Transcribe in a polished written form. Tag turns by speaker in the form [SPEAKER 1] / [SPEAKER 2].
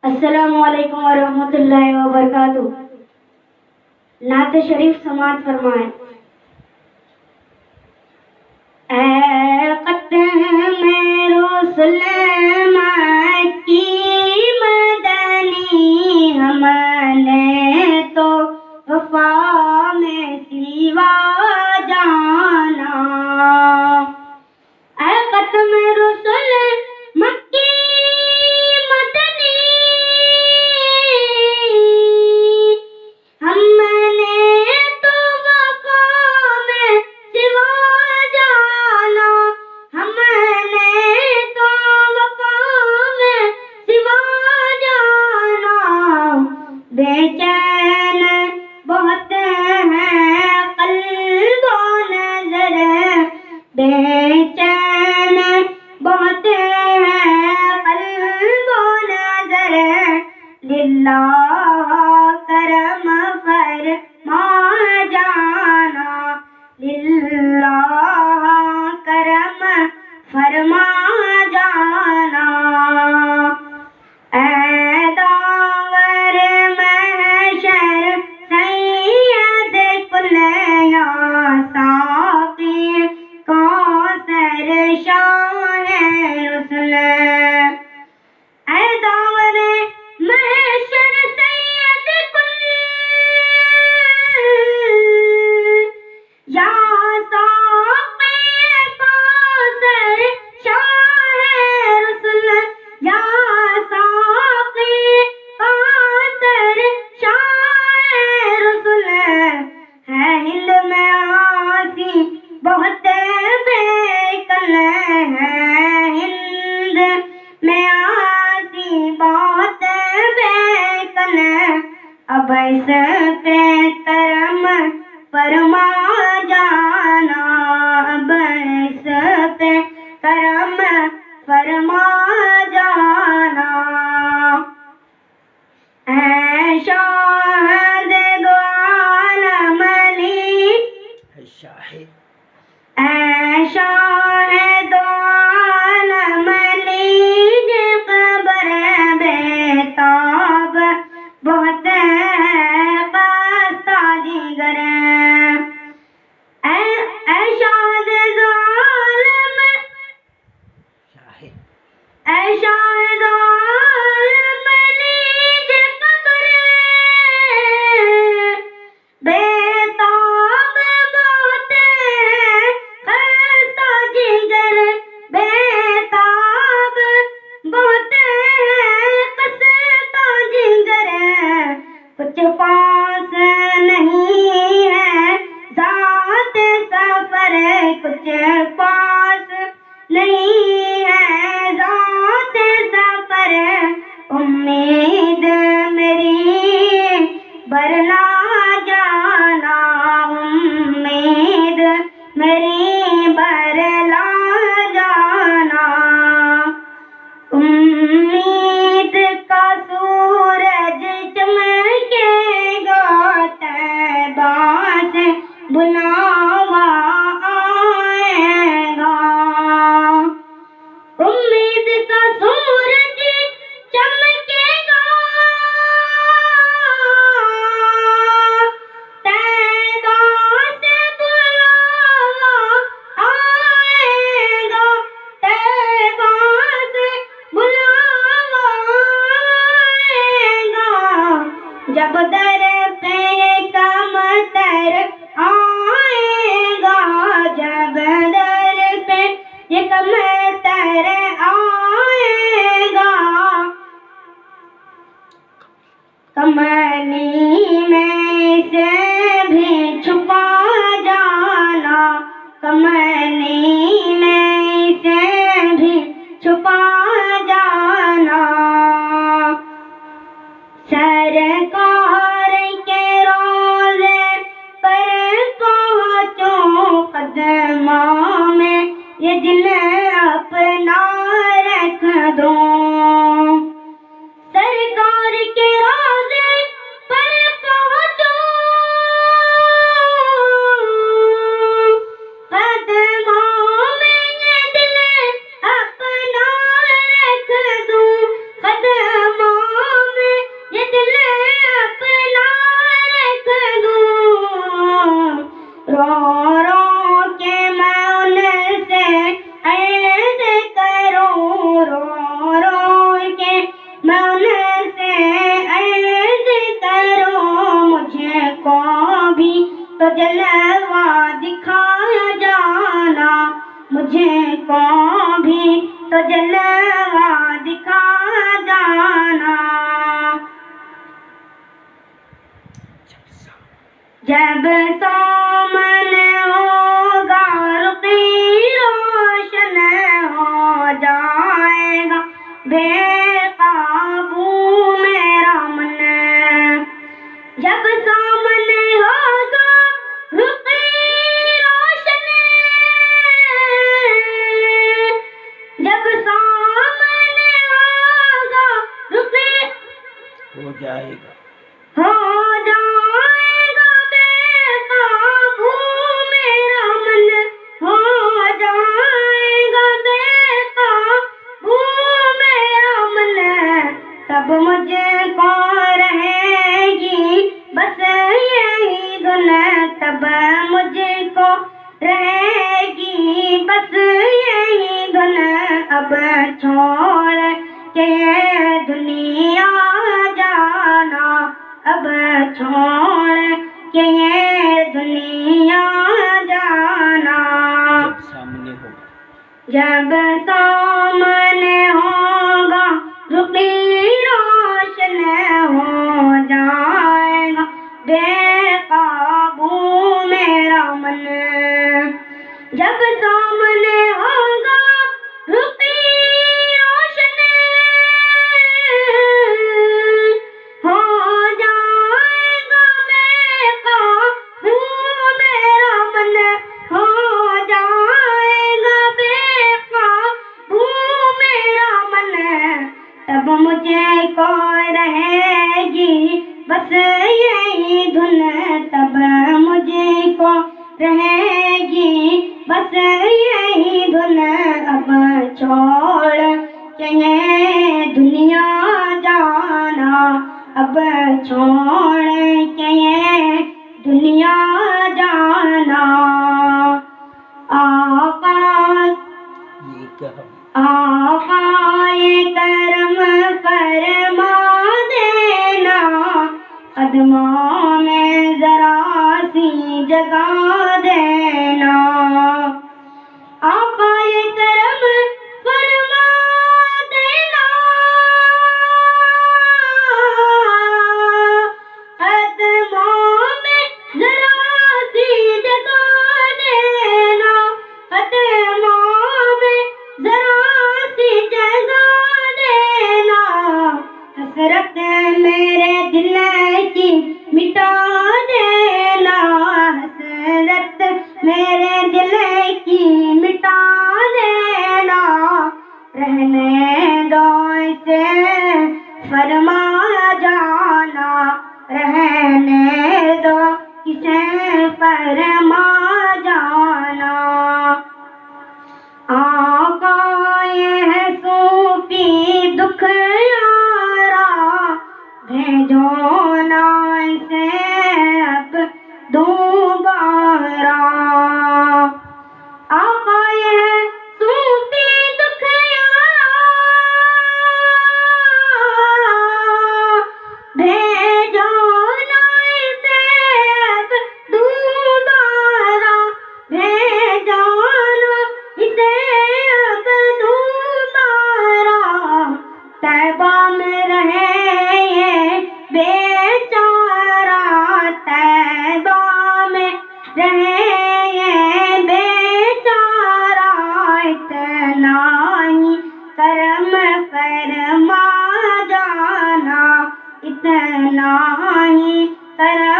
[SPEAKER 1] السلام علیکم ورحمۃ اللہ وبرکاتہ۔ نعت شریف سماعت فرمائیں۔ اے ختم رسل مکی مدنی، ہم نے تو وفا میں سوا جانا۔ اے ختم رسل مکی مدنی، ہم نے تو وفا میں سوا جانا، ہم نے تو وفا میں سوا جانا۔ بے چین بہت ہے قلب و نظر، بے چین بہت ہے قلب و نظر، للہ کرم فرما جانا، للہ کرم فرما جانا۔ اے داور محشر سید کل یا ساقی کوثر شاہ رسل، اے داور محشر سید کل یا ساقی کوثر شاہ رسل، یا ساقی کوثر شاہ رسل۔ ہے ہند میں آسی بہت بے کل، ہے ہند میں آسی بہت بے کل، اب اس پہ کرم فرما جانا، اب اس پہ کرم فرما جانا۔ اے شاہد دو عالم علی، اے شاہد دو عالم علی، قبر بے تاب بہت ہے خستہ جگر، اے شاہد دو عالم، اے شاہد دو عالم علی، قبر بے تاب بہت ہے خستہ جگر، بے تاب بہت ہے خستہ جگر۔ کچھ پاس نہیں ہے ذات سفر، کچھ پاس نہیں ہے ذات سفر، امید میری برلا جانا، امید میری برلا جانا۔ امید کا سورج چمکے گا، طیبہ سے بلاوا آئے گا، امید کا سورج چمکے گا، طیبہ سے بلاوا آئے گا، طیبہ سے بلاوا آئے گا۔ جب در پہ کمتر آئے گا، جب در پہ کمتر آئے گا، کملی میں سے بھی چھپا جانا، کملی میں سے بھی چھپا جانا۔ سرکار کے روضے پر جب سامنے ہوگا رخی روشن ہو جائے گا بے قابو میرا من، جب سامنے ہوگا رخی روشن، جب سامنے ہوگا رخی
[SPEAKER 2] ہو جائے گا
[SPEAKER 1] ہو جائے گا بے قابو میرا من، ہو جائے گا بے قابو میرا من، تب مجھے کو رہے گی بس یہی دھن، تب مجھے کو رہے گی بس یہی دھن، اب چھوڑ کے یہ دنیا جانا، اب چھوڑ کے یہ دنیا جانا،
[SPEAKER 2] جب سامنے ہوگا
[SPEAKER 1] جب سامنے ہوگا رخی روشن ہو جائے گا بے قابو میرا من، جب سامنے ہوگا رخی روشن ہو جائے گا بے قابو میرا من، ہو جائے گا بے قابو میرا من، تب مجھے کو رہے گی بس یہی دھن، تب مجھے کو رہے گی بس یہی دھن، اب چھوڑ کے یہ دنیا جانا، اب چھوڑ کے یہ دنیا جانا، آقا
[SPEAKER 2] یہ کرم
[SPEAKER 1] آقائے کرم فرما دینا، قدموں میں ذرا سی جگہ دینا، آقائے کرم فرما دینا، قدموں میں ذرا سی جگہ دینا، قدموں میں ذرا سی جگہ دینا، حسرت میرے دل کی مٹا دینا، حسرت میرے دل کی مٹا دینا، رہنے دو اسے فرما جانا، رہنے دو اسے فرما جانا، آقا یہ ہے صوفی دکھ یارا، بھیجو نا اسے اب دوبارہ، آقا یہ ہے صوفی دکھ یارا، بھیجو نا اسے اب دوبارہ، بھیجو نا اسے اب دوبارہ، طیبہ میں رہے یہ بیچارہ، طیبہ میں رہے یہ بیچارہ، اتنا ہی کرم فرما جانا، اتنا ہی کرم